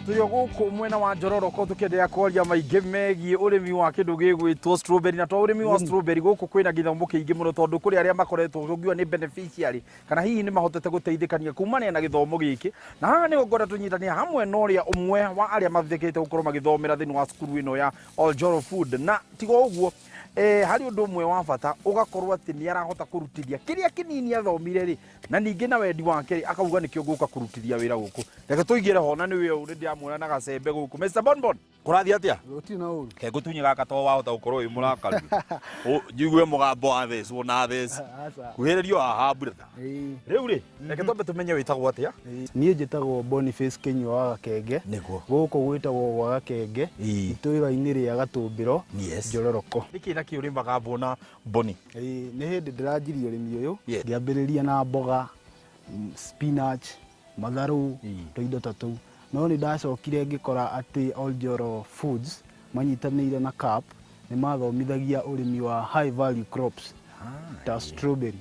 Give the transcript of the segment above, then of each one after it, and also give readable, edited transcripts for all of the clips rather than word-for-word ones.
Tuyo guku mwena wa Njororoko tukiendelea kwaria maingi megie urimi wa kindu gigwitwo strawberry na to urimi wa strawberry guku kwina githomo kiingi muno tondu kuri aria makoretwo gugiwa ni beneficiary kana hihi ni mahotete guteithikania kumania na githomo giki na haha ni ngora tunyitania hamwe no ria umwe wa aria mathikite gukorwo magithomera thini wa cukuru ino ya Oljoro Food na tigo uguo hari undu umwe wa bata ugakorwo ati ni arahota kurutithia kiria kinini athomire ri na ningi na wendi wake ri akauga nikio guka kurutithia wira guku reke tuigire hona ni we uri ndiamwona na gacembe guku Mr. Bonbon kurathi atia Roti na uru ke gutunyi gaka to wahota gukorwo wi murakaru njigue mugambo wa thecwo na theci kuhiririo haha bureta riu ri reke twambe tumenye witagwo atia nie njitagwo Boniface Kinyua wa Gakenge guku gwitagwo gwa Gakenge itwira-ini ria Gatumbiro Njororoko niki na kiurimaga mbona Boni ni hindi ndiranjirie urimi uyu ngiambiriria na mboga spinach matharu tuindo tatu no ni ndacokire ngikora ati Oljoro Foods manyitanire na CAP ni mathomithagia urimi wa high value crops ta strawberry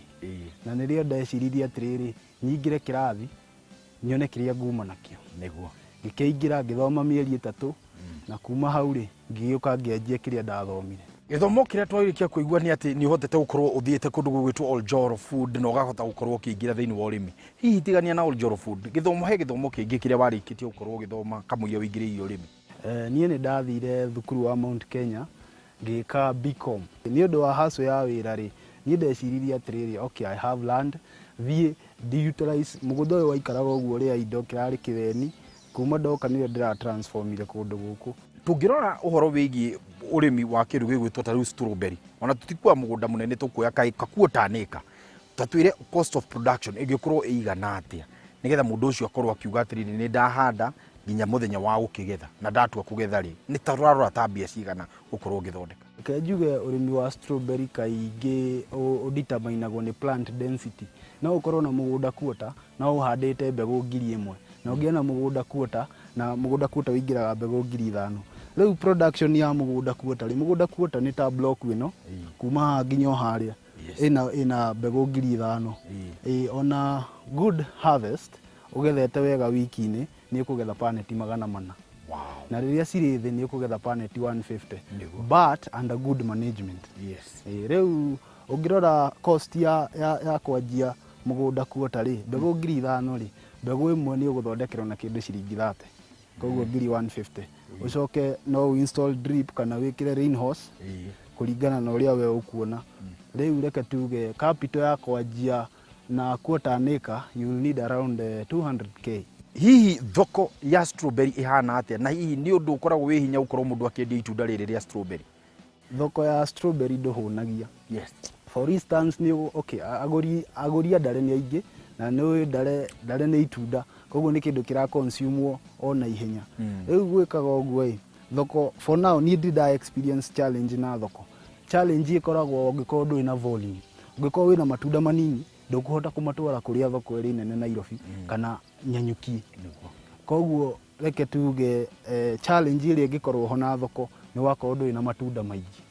na nirio ndeciririe atiriri nyingire kirathi nyone kiria nguma nakio niguo ngikeingira ngithoma mieri 3 na kuma hau ri ngiuka ngianjia kiria ndathomire githomo kiria twarikia kuigua ni ati ni hotete gukorwo uthiete kundu gwitwo Oljoro Food no gahota gukorwo kiingira thiini wa urimi hihi tigania na Oljoro Food githomo he githomo kiingi kiria warikitie gukorwo githoma kamuya wingiririe urimi nie ni ndathire thukuru wa Mount Kenya ngika BCom ni undu wa haso ya wira ri nie ndeciririe atiriri okay I have land thie utilize mugunda uyu waikaraga uguo ria indo kirari kiweni kuma ndoka nire ndira transformire kundu guku tungirora uhoro wigi urimi wa kindu gigwitwo ta strawberry ona tutikwa mugunda munene tukuya kakuota nika tatwire cost of production igikorwo igana atia nigetha mundu ucio akorwo akiuga atiriri ni ndahanda nginya muthenya wa gukigetha na ndatua kugetha ri ni tararora tambia cigana gukorwo ngithondeka kenjuge urimi wa strawberry kaingi udeterminagwo ni plant density no ukorwo na mugunda kuota no uhandite mbegu 1000 na ungiona mugunda kuota na mugunda kuota wingiraga mbegu 5000 riu production ya mugunda kuota ni ta block wino kuma nginya haria ina mbegu 5000 ona good harvest ugethete wega wiki-ini ni kugetha paneti 400 na riria ciri thi ni kugetha paneti 150 but under good management riu ungirora cost ya kwanjia mugunda kuota ri mbegu 5000 ri mbegu imwe ni uguthondekerwo na kindu ciringi 30 koguo 150 ucoke no install drip kana wikire rain hose kuringana na uria we ukuona riu reke tuge capital ya kwanjia na quarter acre you will need around 200k hihi thoko ya strawberry ihana atia na hihi ni undu ukoragwo wi hinya ukorwo mundu akiendia itunda riri ria strawberry thoko ya strawberry nduhunagia for instance ni okay aguri ndare ni aingi na ni ndare ni itunda koguo ni kindu kira consume ona ihenya riu gwikaga uguo thoko for now ni ndida experience challenge na thoko challenge ikoragwo ungikorwo ndui na volume ungikorwo wina matunda manini ndukuhota kumatwara kuria thoko iri nene Nairobi kana Nyanyuki koguo reke tuge challenge iri ngikorwo ho na thoko ni wakorwo ndui na matunda maingi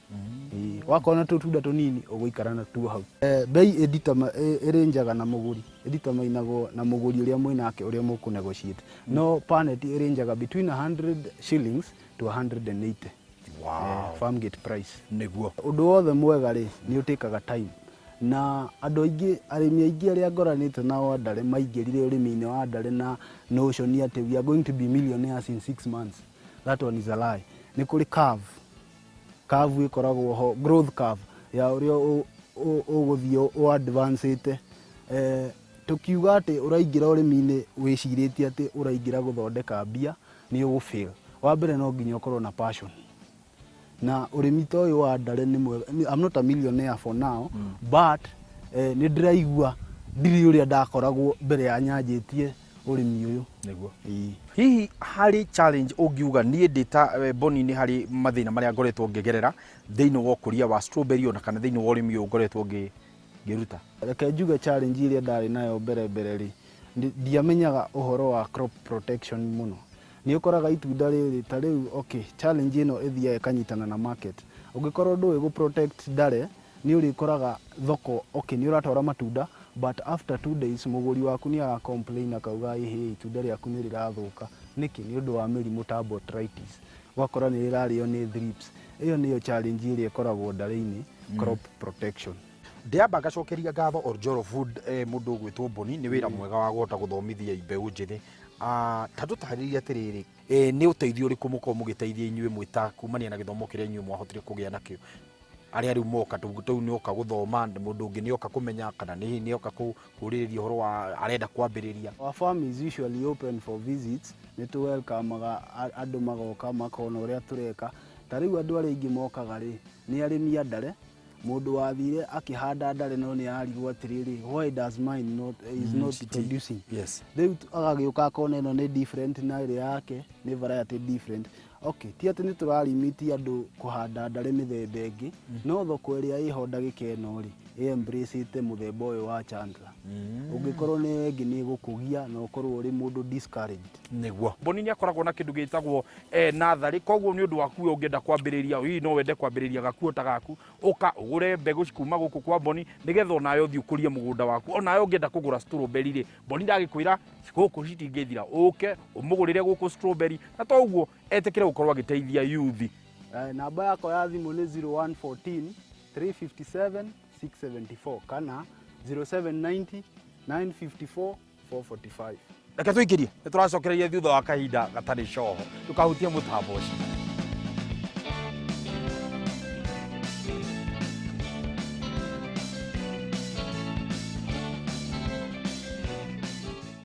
wakorwo na tutunda tunini uguikara na tu hau bei irinjaga na muguri editamainagwo na muguri uria mwinake uria muku negotiate no panet irinjaga between 100 shillings to 180 farm gate price niguo undu wothe mwega ri ni utikaga time na andu aingi arimi aingi aria ngoranite nao ndare maingirire urimi-ini wa ndare na notion ati we are going to be millionaires in 6 months that one is a lie ni kuri curve ikoragwo ho growth curve ya uria uguthio o advance ite tukiuga ati uraingira urimi-ini wiciritie ati uraingira guthondeka mbia ni ugufail wa mbere no nginya ukorwo na passion na urimi to uyu wa ndare ni I'm not a millionaire for now but ni ndiraigua ndiri uria ndakoragwo mbere ya nyanjitie urimi uyu niguo hihi hari challenge ungiuga nie ndita Boni ni hari mathina maria ngoretwo ngegerera thiini wa kuria wa strawberry ona kana thiini wa urimi uyu ngoretwo ngiruta reke njuge challenge iria ndari nayo mbere ri ndiamenyaga uhoro wa crop protection muno ni ukoraga itunda riri ta riu okay challenge ino ithia ikanyitana na market ungikorwo ndui gu protect ndare ni urikoraga thoko okay ni uratwara matunda but after 2 days muguri waku ni aga complain akauga itunda riaku ni rirathuka niki ni undu wa mirimu ta botrytis wakora ni irario ni thrips iyo niyo challenge ĩrĩa ĩkoragwo ndare-inĩ crop protection. Ndiamba ngacokeria ngatho Orjoro Food mundu gwitwo Boni ni wira mwega wa guhota guthomithia imbeu njithi tatu tarĩria atiriri ni uteithio uriku muko mugiteithia inyuĩ mwita kumania na githomo kiria inyuĩ mwahotire kugia nakio aria riu moka tu ni oka guthoma mundu ungi ni oka kumenya kana ni oka kuririria horo wa arenda kwambiriria. Our farm is usually open for visits ni tu welcome andu magoka makona uria tureka tariu andu aria ingi mokaga ri ni arimi a ndare mundu wathire akihanda ndare no ni arigwo atiriri why does mine not not producing. Yes, riu agagiuka akona ino ni different na ire yake ni variety different. Okay, ti ati ni turarimiti andu kuhanda ndare mithemba ingi no thoko iria iho ndagika ino ri embrace ite muthemba uyu wa Chandler. Ungikorwo ni wengi ni gukugia na ukorwo uri mundu discouraged niguo. Boni ni akoragwo na kindu gitagwo nathari koguo ni undu waku ungienda kwambiriria hihi no wende kwambiriria gakuota gaku uka ugure mbegu cikuma guku kwa Boni nigetha onayo thi ukurie mugunda waku onayo ungienda kugura strawberry ri Boni ndagikwira guku citingithira uke umugurire guku strawberry na to uguo etekire gukorwo agiteithia youth. Namba yako ya thimu ni 0114 357 674 kana 0790 954 445. Reke tuikirie nituracokereria thutha wa kahinda gatari coho tukahutia mutambo ucio.